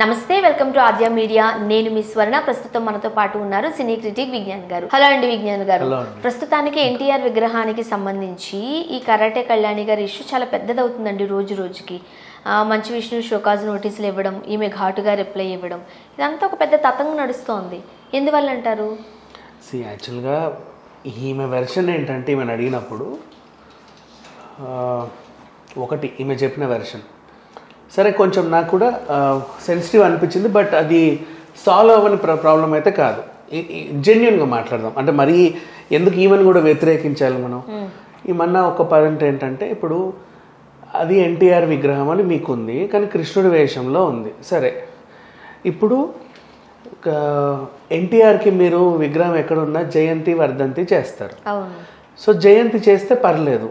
నమస్తే, welcome to Aadya media. నేను మీ స్వర్ణ. ప్రస్తుతం మనతో పాటు ఉన్నారు సినీ క్రిటిక్ విజ్ఞాన్ గారు. హలో అండి విజ్ఞాన్ గారు. ప్రస్తుతానికి ఎన్టీఆర్ విగ్రహానికి సంబంధించి ఈ కరాటే కళ్యాణి గారి ఇష్యూ చాలా పెద్దదవుతుందండి రోజు రోజుకి. మంచి విష్ణు షోకాజ్ నోటీసులు ఇవ్వడం, ఈమె ఘాటుగా రిప్లై ఇవ్వడం, ఇదంతా ఒక పెద్ద తతంగం నడుస్తోంది. ఎందువల్ల అంటారు? యాక్చువల్గా ఈమె వెర్షన్ ఏంటంటే, ఈమెను అడిగినప్పుడు ఒకటి ఈమె చెప్పిన వెర్షన్ సరే కొంచెం నాకు కూడా సెన్సిటివ్ అనిపించింది. బట్ అది సాల్వ్ అవ్వని ప్రాబ్లం అయితే కాదు. జెన్యున్గా మాట్లాడదాం. అంటే మరీ ఎందుకు ఈమెను కూడా వ్యతిరేకించాలి మనం? ఈమన్నా ఒక పాయింట్ ఏంటంటే, ఇప్పుడు అది ఎన్టీఆర్ విగ్రహం అని మీకుంది, కానీ కృష్ణుడి వేషంలో ఉంది. సరే, ఇప్పుడు ఎన్టీఆర్కి మీరు విగ్రహం ఎక్కడున్నా జయంతి వర్ధంతి చేస్తారు. సో జయంతి చేస్తే పర్లేదు,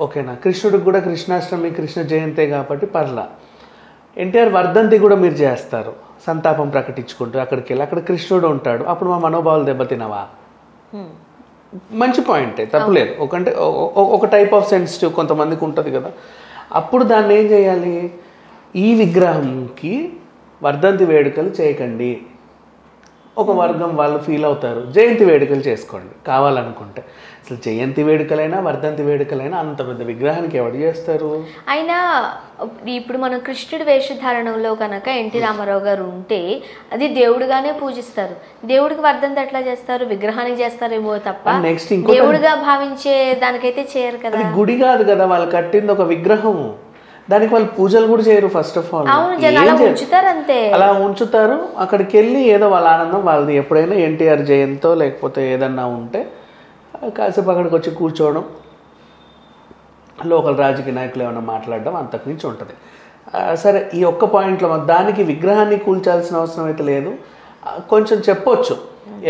ఓకేనా? కృష్ణుడికి కూడా కృష్ణాష్టమి కృష్ణ జయంతే కాబట్టి పర్లా. ఎన్టీఆర్ వర్ధంతి కూడా మీరు చేస్తారు, సంతాపం ప్రకటించుకుంటూ అక్కడికి వెళ్ళి, అక్కడ కృష్ణుడు ఉంటాడు, అప్పుడు మా మనోభావాలు దెబ్బతినవా? మంచి పాయింటే, తప్పులేదు. ఒకంటే ఒక టైప్ ఆఫ్ సెన్సిటివ్ కొంతమందికి ఉంటుంది కదా. అప్పుడు దాన్ని ఏం చేయాలి? ఈ విగ్రహంకి వర్ధంతి వేడుకలు చేయకండి. ఒక వర్గం వాళ్ళు ఫీల్ అవుతారు, జయంతి వేడుకలు చేసుకోండి కావాలనుకుంటే. అసలు జయంతి వేడుకలైనా వర్ధంతి వేడుకలైనా అంత పెద్ద విగ్రహానికి ఎవరు చేస్తారు? అయినా ఇప్పుడు మనం కృష్ణుడి వేషధారణలో కనుక ఎన్టీ రామారావు గారు ఉంటే అది దేవుడిగానే పూజిస్తారు. దేవుడికి వర్ధంతి ఎట్లా చేస్తారు? విగ్రహానికి చేస్తారేమో తప్ప నెక్స్ట్ దేవుడిగా భావించే దానికైతే చేయరు కదా. గుడి కాదు కదా, వాళ్ళు కట్టింది ఒక విగ్రహం. దానికి వాళ్ళు పూజలు కూడా చేయరు. ఫస్ట్ ఆఫ్ ఆల్ అలా ఉంచుతారు. అక్కడికి వెళ్ళి ఏదో వాళ్ళ ఆనందం వాళ్ళది. ఎప్పుడైనా ఎన్టీఆర్ జయంతో లేకపోతే ఏదన్నా ఉంటే కాసేపు అక్కడికి వచ్చి కూర్చోవడం, లోకల్ రాజకీయ నాయకులు ఏమైనా మాట్లాడడం, అంతకు మించి ఉంటుంది. సరే, ఈ ఒక్క పాయింట్లో దానికి విగ్రహాన్ని కూల్చాల్సిన అవసరం అయితే లేదు. కొంచెం చెప్పొచ్చు,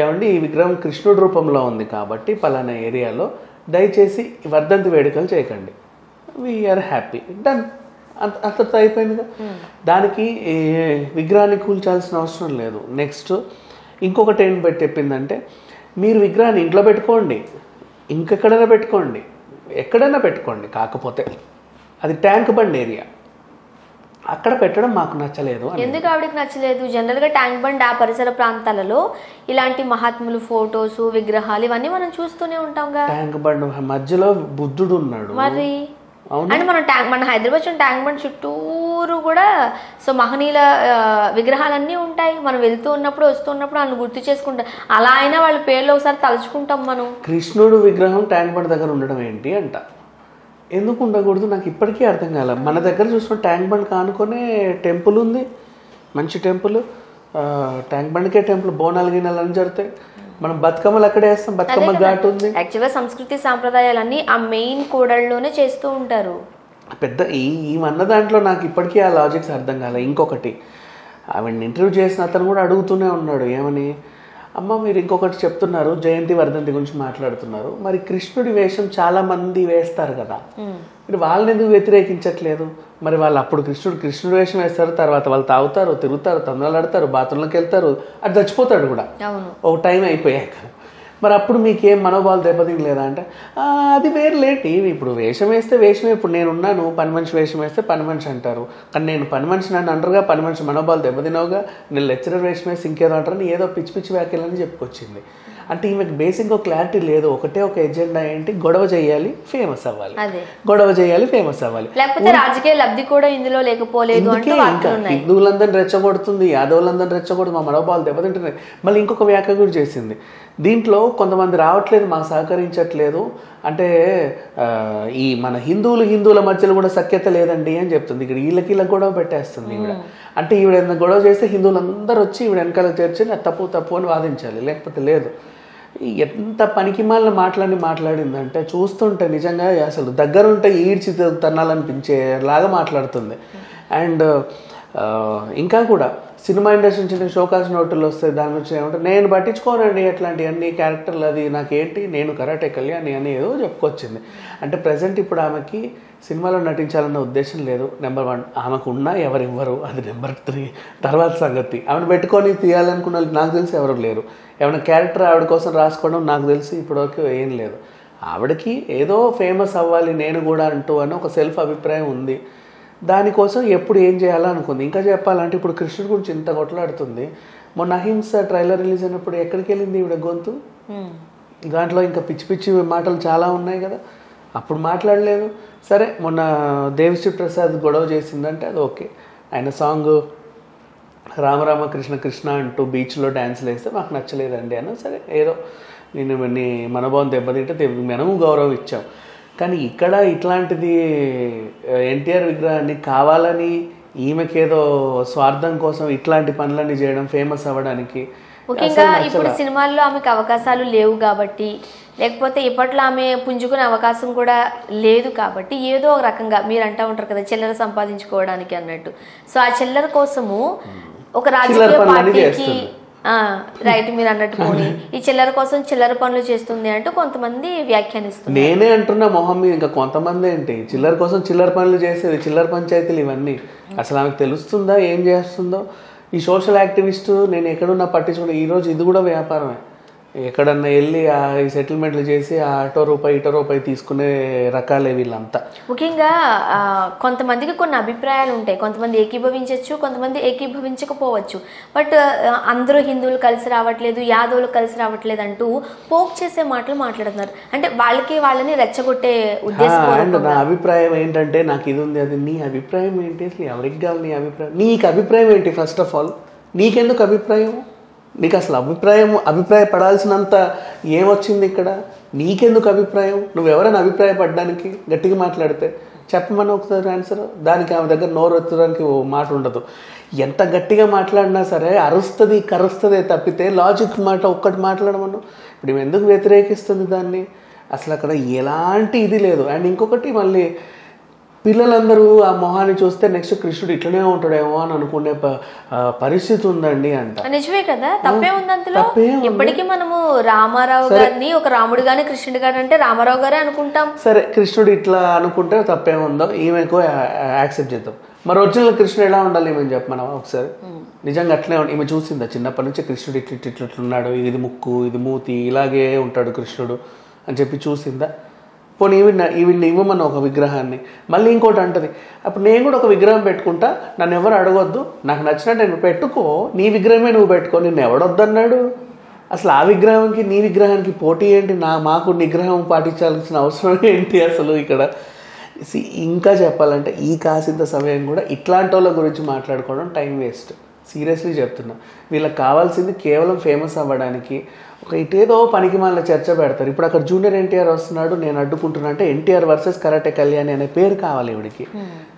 ఏమండి ఈ విగ్రహం కృష్ణుడి రూపంలో ఉంది కాబట్టి పలానా ఏరియాలో దయచేసి వర్ధంతి వేడుకలు చేయకండి, వీఆర్ హ్యాపీ, డన్, అంతతో అయిపోయిందిగా. దానికి విగ్రహాన్ని కూల్చాల్సిన అవసరం లేదు. నెక్స్ట్ ఇంకొకటి ఏం చెప్పిందంటే, మీరు విగ్రహాన్ని ఇంట్లో పెట్టుకోండి, ఇంకెక్కడైనా పెట్టుకోండి, ఎక్కడైనా పెట్టుకోండి, కాకపోతే అది ట్యాంక్ బండ్ ఏరియా, అక్కడ పెట్టడం మాకు నచ్చలేదు. ఎందుకు ఆవిడకి నచ్చలేదు? జనరల్గా ట్యాంక్ బండ్ ఆ పరిసర ప్రాంతాలలో ఇలాంటి మహాత్ములు ఫోటోస్ విగ్రహాలు ఇవన్నీ మనం చూస్తూనే ఉంటాంగా. ట్యాంక్ బండ్ మధ్యలో బుద్ధుడు ఉన్నాడు. మరి అంటే మన హైదరాబాద్ ట్యాంక్ బండ్ చుట్టూరు కూడా సో మహనీయుల విగ్రహాలన్నీ ఉంటాయి. మనం వెళ్తూ ఉన్నప్పుడు వస్తున్నప్పుడు వాళ్ళని గుర్తు చేసుకుంటాం. అలా అయినా వాళ్ళ పేర్లు ఒకసారి తలుచుకుంటాం మనం. కృష్ణుడు విగ్రహం ట్యాంక్ బండ్ దగ్గర ఉండడం ఏంటి అంట? ఎందుకు ఉండకూడదు? నాకు ఇప్పటికీ అర్థం కాలే. మన దగ్గర చూసుకుని ట్యాంక్ బండ్ కానుకొనే టెంపుల్ ఉంది, మంచి టెంపుల్. ట్యాంక్ బండ్కే టెంపుల్, బోనాలు గిన్నెలు అని జరుగుతాయి. మనం బతుకమ్మలు అక్కడే వేస్తాం, బతుకమ్మ ఘాట్ ఉంది. యాక్చువల్గా సంస్కృతి సాంప్రదాయాలన్నీ ఆ మెయిన్ కూడళ్ళలోనే చేస్తూ ఉంటారు. పెద్ద ఈ అన్న దాంట్లో నాకు ఇప్పటికీ ఆ లాజిక్స్ అర్థం కాలే. ఇంకొకటి, ఆవిడని ఇంటర్వ్యూ చేసిన అతను కూడా అడుగుతూనే ఉన్నాడు, ఏమని, అమ్మ మీరు ఇంకొకటి చెప్తున్నారు, జయంతి వర్ధంతి గురించి మాట్లాడుతున్నారు, మరి కృష్ణుడి వేషం చాలా మంది వేస్తారు కదా, మీరు వాళ్ళని ఎందుకు వ్యతిరేకించట్లేదు? మరి వాళ్ళు అప్పుడు కృష్ణుడు వేషం వేస్తారు, తర్వాత వాళ్ళు తాగుతారు, తిరుగుతారు, తందలాడతారు, బాత్రూంలోకి వెళ్తారు, అది చచ్చిపోతాడు కూడా ఒక టైం అయిపోయాక. మరి అప్పుడు మీకేం మనోభావాలు దెబ్బతినలేదా అంటే, అది వేరు లేటి. ఇప్పుడు వేషం వేస్తే వేషమే. ఇప్పుడు నేనున్నాను, పని మనిషి వేషం వేస్తే పని మనిషి అంటారు, కానీ నేను పని మనిషి నన్ను అంటారుగా, పని మనిషి మనోభావాలు దెబ్బతినవుగా, నేను లెక్చరర్ వేషం వేస్తే ఇంకేదో అంటారని ఏదో పిచ్చి పిచ్చి వ్యాఖ్యలని చెప్పుకొచ్చింది. అంటే ఈమెకు బేసిక్గా క్లారిటీ లేదు. ఒకటే ఒక ఎజెండా ఏంటి, గొడవ చేయాలి, ఫేమస్ అవ్వాలి, గొడవ చేయాలి, ఫేమస్ అవ్వాలి. లేకపోతే రాజకీయ లబ్ధి కూడా ఇందులో లేకపోలేదు. ఇంకా హిందువులందరినీ రెచ్చగొడుతుంది, యాదవులందరినీ రెచ్చగొడుతుంది, మా మనోభావాలు దెబ్బతింటున్నాయి. మళ్ళీ ఇంకొక వ్యాఖ్య కూడా చేసింది. దీంట్లో కొంతమంది రావట్లేదు, మాకు సహకరించట్లేదు అంటే ఈ మన హిందువుల మధ్యలో కూడా సఖ్యత లేదండి అని చెప్తుంది. ఇక్కడ వీళ్ళకి గొడవ పెట్టేస్తుంది ఈవిడ. అంటే ఈవిడ ఏదైనా గొడవ చేస్తే హిందువులందరూ వచ్చి ఈవిడ వెనకాల చేర్చి తప్పు అని వాదించాలి, లేకపోతే లేదు. ఎంత పనికిమాలిన మాట్లాడిందంటే చూస్తుంటే నిజంగా అసలు దగ్గరుంటే ఈడ్చి తన్నాలనిపించేలాగా మాట్లాడుతుంది. అండ్ ఇంకా కూడా సినిమా ఇండస్ట్రీ నుంచి షోకాస్ నోటులు వస్తాయి, దాని గురించి ఏమంటే నేను పట్టించుకోనండి అట్లాంటి అన్ని క్యారెక్టర్లు, అది నాకేంటి, నేను కరాటే కళ్యాణి అని ఏదో చెప్పుకొచ్చింది. అంటే ప్రజెంట్ ఇప్పుడు ఆమెకి సినిమాలో నటించాలన్న ఉద్దేశం లేదు. నెంబర్ 1 ఆమెకు ఉన్నా ఎవరివ్వరు, అది నెంబర్ 3 తర్వాత సంగతి. ఆమెను పెట్టుకొని తీయాలనుకున్న నాకు తెలిసి ఎవరు లేరు. ఏమైనా క్యారెక్టర్ ఆవిడ కోసం రాసుకోవడం నాకు తెలిసి ఇప్పటివరకు ఏం లేదు. ఆవిడకి ఏదో ఫేమస్ అవ్వాలి నేను కూడా అంటూ అని ఒక సెల్ఫ్ అభిప్రాయం ఉంది. దానికోసం ఎప్పుడు ఏం చేయాలా అనుకుంది. ఇంకా చెప్పాలంటే ఇప్పుడు కృష్ణుడి గురించి ఇంత కొట్లాడుతుంది. మొన్న అహింస ట్రైలర్ రిలీజ్ అయినప్పుడు ఎక్కడికి వెళ్ళింది ఈవిడ గొంతు? దాంట్లో ఇంకా పిచ్చి పిచ్చి మాటలు చాలా ఉన్నాయి కదా, అప్పుడు మాట్లాడలేదు. సరే మొన్న దేవిశ్రీ ప్రసాద్ గొడవ చేసిందంటే అది ఓకే. ఆయన సాంగ్ రామరామ కృష్ణ కృష్ణ అంటూ బీచ్లో డ్యాన్స్లు వేస్తే మాకు నచ్చలేదండి అన్న. సరే ఏదో నేను నీ మనోభావం దెబ్బతింటే మనము గౌరవం ఇచ్చాం. కానీ ఇక్కడ ఇట్లాంటిది ఎన్టీఆర్ విగ్రహాన్ని కావాలని ఈమెకేదో స్వార్థం కోసం ఇట్లాంటి పనులన్నీ చేయడం, ఫేమస్ అవ్వడానికి. ముఖ్యంగా ఇప్పుడు సినిమాల్లో ఆమెకు అవకాశాలు లేవు కాబట్టి, లేకపోతే ఇప్పట్లో ఆమె పుంజుకునే అవకాశం కూడా లేదు కాబట్టి ఏదో ఒక రకంగా మీరు అంటూ ఉంటారు కదా చిల్లర సంపాదించుకోవడానికి అన్నట్టు. సో ఆ చిల్లర కోసము ఒక రాజకీయ పార్టీకి రైట్ మీరు అన్నట్టు పోనీ ఈ చిల్లర కోసం చిల్లర పనులు చేస్తుంది అంటూ కొంతమంది వ్యాఖ్యానిస్తున్నారు. నేనే అంటున్నా మొహం మీద, ఇంకా కొంతమంది ఏంటి చిల్లర కోసం చిల్లర పనులు చేసేది, చిల్లర పంచాయతీలు ఇవన్నీ. అసలు ఆమెకు తెలుస్తుందా ఏం చేస్తుందో? ఈ సోషల్ యాక్టివిస్టు నేను ఎక్కడున్నా పట్టించుకున్నా. ఈరోజు ఇది కూడా వ్యాపారమే. ఎక్కడన్నా వెళ్ళి ఈ సెటిల్మెంట్లు చేసి ఆ అటో రూపాయి తీసుకునే రకాలే వీళ్ళంతా. ముఖ్యంగా కొంతమందికి కొన్ని అభిప్రాయాలు ఉంటాయి, కొంతమంది ఏకీభవించవచ్చు, కొంతమంది ఏకీభవించకపోవచ్చు. బట్ అందరూ హిందువులు కలిసి రావట్లేదు, యాదవులు కలిసి రావట్లేదు అంటూ పోక్ చేసే మాటలు మాట్లాడుతున్నారు. అంటే వాళ్ళని రెచ్చగొట్టే ఉద్దేశం. నా అభిప్రాయం ఏంటంటే నాకు ఇది ఉంది అది. నీ అభిప్రాయం ఏంటి? అసలు ఎవరికి కావాలి నీ అభిప్రాయం? నీకు అభిప్రాయం ఏంటి? ఫస్ట్ ఆఫ్ ఆల్ నీకెందుకు అభిప్రాయం? నీకు అసలు అభిప్రాయపడాల్సినంత ఏమొచ్చింది ఇక్కడ? నీకెందుకు అభిప్రాయం? నువ్వెవరైనా అభిప్రాయపడడానికి గట్టిగా మాట్లాడితే చెప్పమని ఒకసారి ఆన్సర్. దానికి ఆమె దగ్గర నోరు ఎత్తడానికి ఓ మాట ఉండదు. ఎంత గట్టిగా మాట్లాడినా సరే అరుస్తుంది కరుస్తుంది తప్పితే లాజిక్ మాట ఒక్కటి మాట్లాడమను. ఇప్పుడు ఎందుకు వ్యతిరేకిస్తుంది దాన్ని? అసలు అక్కడ ఎలాంటి ఇది లేదు. అండ్ ఇంకొకటి మళ్ళీ పిల్లలందరూ ఆ మొహాన్ని చూస్తే నెక్స్ట్ కృష్ణుడు ఇట్లనే ఉంటాడేమో అని అనుకునే పరిస్థితి ఉందండి అంట. నిజమే కదా, తప్పే ఉంది అందులో. ఇప్పటికీ మనము రామారావు గారిని ఒక రాముడు గాని కృష్ణుడు గారు అంటే రామారావు గారే అనుకుంటాం. సరే కృష్ణుడు ఇట్లా అనుకుంటే తప్పేముందో ఈమెకు యాక్సెప్ట్ చేద్దాం. మరి ఒరిజినల్ కృష్ణుడు ఎలా ఉండాలి ఈమెను చెప్పమన్నా ఒకసారి? నిజంగా అట్లే ఈమె చూసిందా చిన్నప్పటి నుంచి కృష్ణుడు ఇట్లున్నాడు, ఇది ముక్కు ఇది మూతి ఇలాగే ఉంటాడు కృష్ణుడు అని చెప్పి చూసిందా? పోనీ ఈవిడ్ని ఇవ్వమన్న ఒక విగ్రహాన్ని. మళ్ళీ ఇంకోటి అంటది, అప్పుడు నేను కూడా ఒక విగ్రహం పెట్టుకుంటా, నన్ను ఎవరు అడగొద్దు, నాకు నచ్చినట్టు నేను పెట్టుకో, నీ విగ్రహమే నువ్వు పెట్టుకో, నిన్ను ఎవడొద్దన్నాడు? అసలు ఆ విగ్రహానికి నీ విగ్రహానికి పోటీ ఏంటి? మాకు నిగ్రహం పాటించాల్సిన అవసరం ఏంటి అసలు ఇక్కడ? ఇంకా చెప్పాలంటే ఈ కాసింత సమయం కూడా ఇట్లాంటి వాళ్ళ గురించి మాట్లాడుకోవడం టైం వేస్ట్. సీరియస్లీ చెప్తున్నా. వీళ్ళకి కావాల్సింది కేవలం ఫేమస్ అవ్వడానికి ఒక ఇటేదో పనికి మళ్ళీ చర్చ పెడతారు. ఇప్పుడు అక్కడ జూనియర్ ఎన్టీఆర్ వస్తున్నాడు, నేను అడ్డుకుంటున్నా అంటే ఎన్టీఆర్ వర్సెస్ కరాటే కళ్యాణి అనే పేరు కావాలి ఇవిడికి.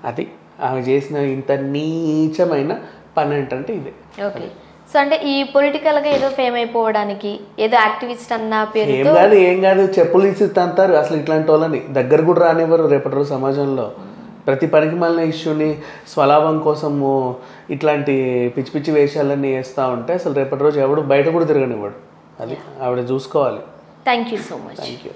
అది ఆమె చేసిన ఇంత నీచమైన పని ఏంటంటే ఇదే. ఓకే, సో అంటే ఈ పొలిటికల్ గా ఏదో ఫేమ్ అయిపోవడానికి ఏదో యాక్టివిస్ట్ అన్న పేరు ఏం కాదు చెప్పులు ఇస్తాంటారు. అసలు ఇట్లాంటి వాళ్ళని దగ్గర కూడా రానివ్వరు రేపటి రోజు సమాజంలో. ప్రతి పనికి మళ్ళీ ఇష్యూని స్వలాభం కోసము ఇట్లాంటి పిచ్చి పిచ్చి వేషాలన్నీ వేస్తూ ఉంటే అసలు రేపటి రోజు ఎవడు బయట కూడా తిరగనివ్వడు. అది ఆవిడ చూసుకోవాలి. Thank you so much. Thank you.